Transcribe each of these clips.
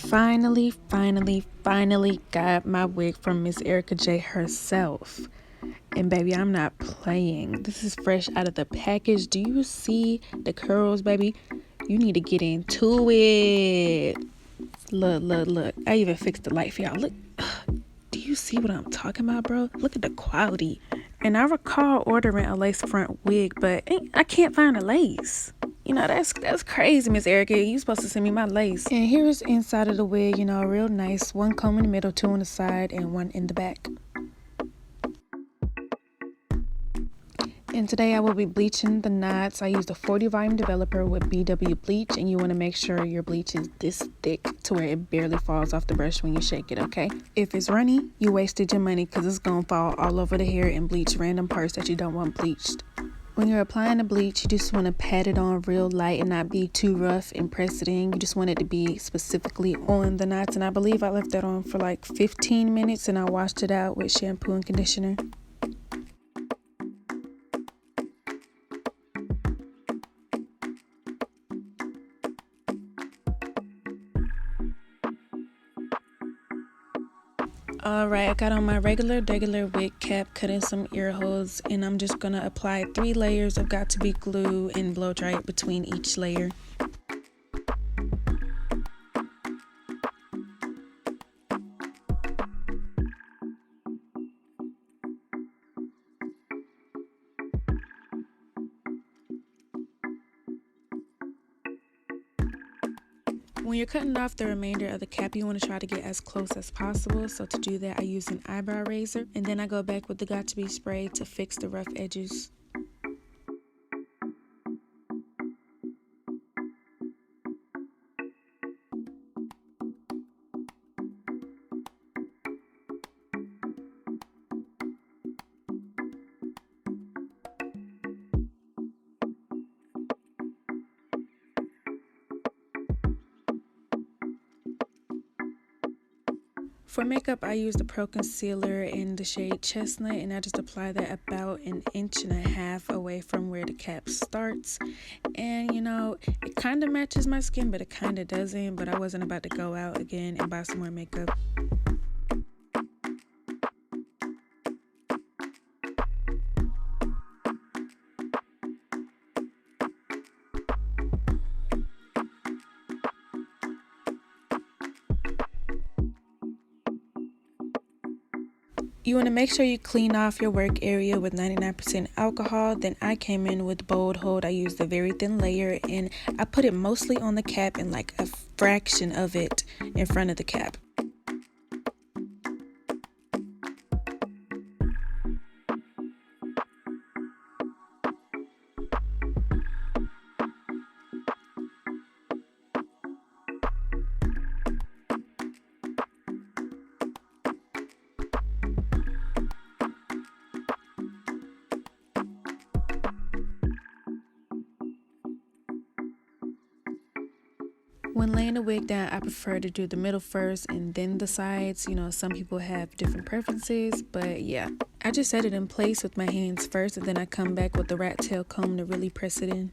finally got my wig from Miss Erica J herself. And baby, I'm not playing. This is fresh out of the package. Do you see the curls, baby? You need to get into it. Look. I even fixed the light for y'all. Look. Do you see what I'm talking about, bro? Look at the quality. And I recall ordering a lace front wig, but I can't find a lace. You know, that's crazy, Miss Erica. You supposed to send me my lace. And here's inside of the wig, you know, real nice. One comb in the middle, two on the side, and one in the back. And today I will be bleaching the knots. I used a 40 volume developer with BW bleach, and you want to make sure your bleach is this thick to where it barely falls off the brush when you shake it, okay? If it's runny, you wasted your money because it's going to fall all over the hair and bleach random parts that you don't want bleached. When you're applying the bleach, you just want to pat it on real light and not be too rough and press it in. You just want it to be specifically on the knots, and I believe I left that on for like 15 minutes and I washed it out with shampoo and conditioner. Alright, I got on my regular wig cap, cut in some ear holes, and I'm just gonna apply 3 layers of got to be glue and blow dry it between each layer. When you're cutting off the remainder of the cap, you want to try to get as close as possible. So to do that, I use an eyebrow razor, and then I go back with the got to be spray to fix the rough edges. For makeup, I use the Pro Concealer in the shade Chestnut, and I just apply that about 1.5 inches away from where the cap starts. And you know, it kind of matches my skin, but it kind of doesn't. But I wasn't about to go out again and buy some more makeup. You want to make sure you clean off your work area with 99% alcohol. Then I came in with Bold Hold. I used a very thin layer, and I put it mostly on the cap and like a fraction of it in front of the cap. When laying the wig down, I prefer to do the middle first and then the sides. You know, some people have different preferences, but yeah. I just set it in place with my hands first, and then I come back with the rat tail comb to really press it in.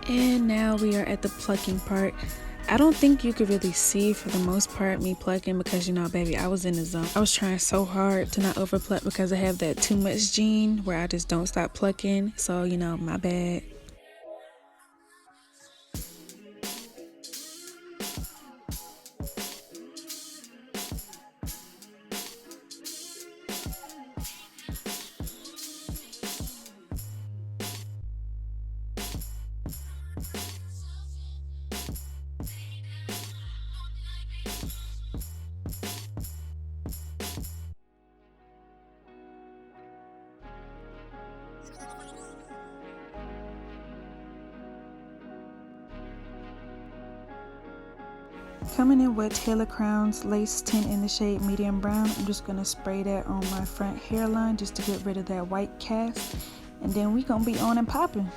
And now we are at the plucking part. I don't think you could really see for the most part me plucking because, you know, baby, I was in the zone. I was trying so hard to not over pluck because I have that too much gene where I just don't stop plucking. So, you know, my bad. Coming in with Taylor Crown's Lace Tint in the shade Medium Brown, I'm just going to spray that on my front hairline just to get rid of that white cast. And then we going to be on and popping.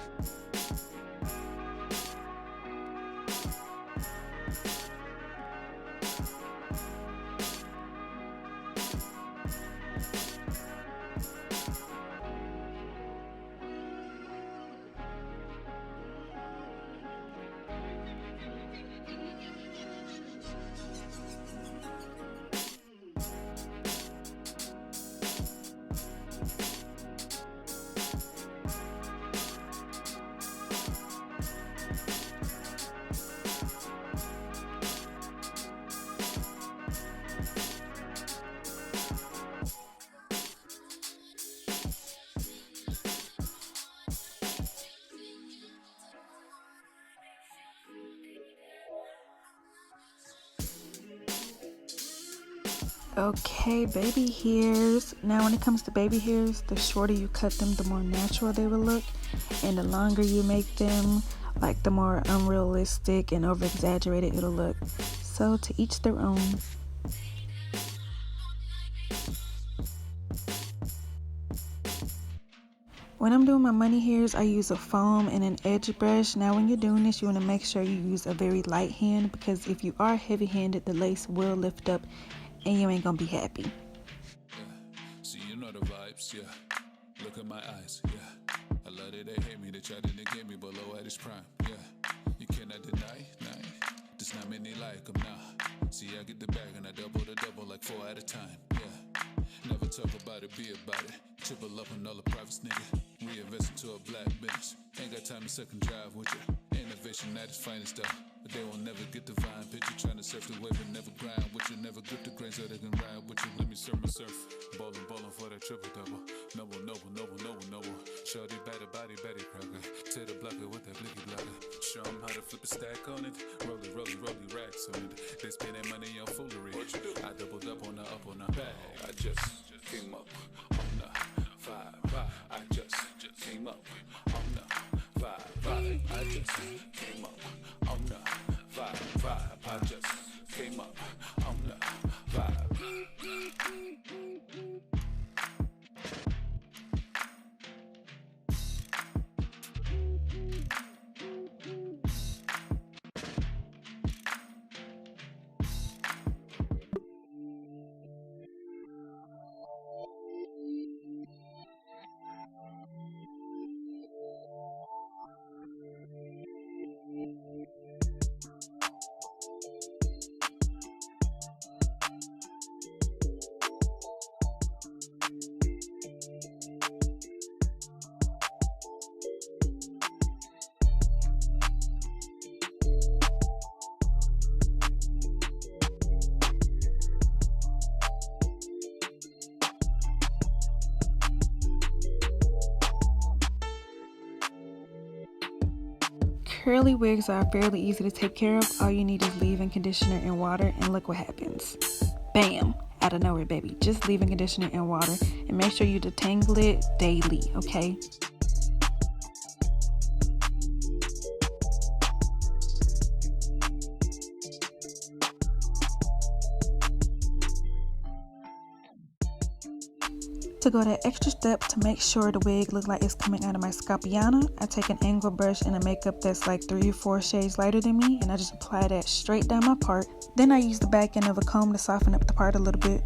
Okay, baby hairs. Now when it comes to baby hairs, the shorter you cut them, the more natural they will look, and the longer you make them, like the more unrealistic and over exaggerated it'll look. So to each their own. When I'm doing my money hairs, I use a foam and an edge brush. Now when you're doing this, you want to make sure you use a very light hand, because if you are heavy-handed, the lace will lift up and you ain't gonna be happy. Yeah. See, you know the vibes, yeah. Look at my eyes, yeah. I love it, they hate me, they try to negate me below at its prime, yeah. You cannot deny, nah. There's not many like them now. See, I get the bag and I double the double like 4 at a time, yeah. Never talk about it, be about it. Triple up on all the privates, nigga. Reinvest into a black business. Ain't got time to second drive with you. Innovation at its finest, though. But they will never get the vine picture. Trying to surf the wave and never grind with you. Never grip the grain so they can ride with you. Let me surf my surf. Ballin' for that triple double. Noble. Shorty better body, Betty Crocker. Tear the blocker with that blicky blocker. Show 'em how to flip a stack on it. Rolly racks on it. They spend their money on foolery. What you do? I doubled up on the bag. I just came up on the 5. I just came up on the 5. I just came up on the 5. I just came up on the 5. Curly wigs are fairly easy to take care of. All you need is leave-in conditioner and water, and look what happens. Bam! Out of nowhere, baby. Just leave-in conditioner and water, and make sure you detangle it daily, okay? To go that extra step to make sure the wig looks like it's coming out of my scalpiana, I take an angle brush and a makeup that's like 3 or 4 shades lighter than me, and I just apply that straight down my part. Then I use the back end of a comb to soften up the part a little bit.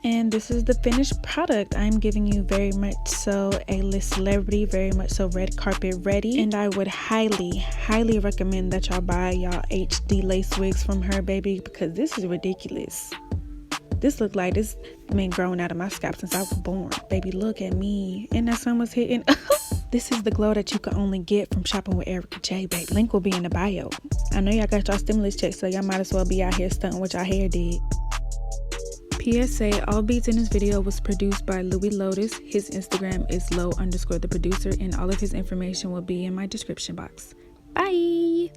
And this is the finished product. I'm giving you very much so A-list celebrity, very much so red carpet ready. And I would highly recommend that y'all buy y'all HD lace wigs from her, baby, because this is ridiculous. This look like this been growing out of my scalp since I was born. Baby, look at me. And that sun was hitting. This is the glow that you can only get from shopping with Erica J, baby. Link will be in the bio. I know y'all got y'all stimulus checks, so y'all might as well be out here stunting what y'all hair did. PSA, all beats in this video was produced by Lewy Lotus. His Instagram is low_the producer, and all of his information will be in my description box. Bye!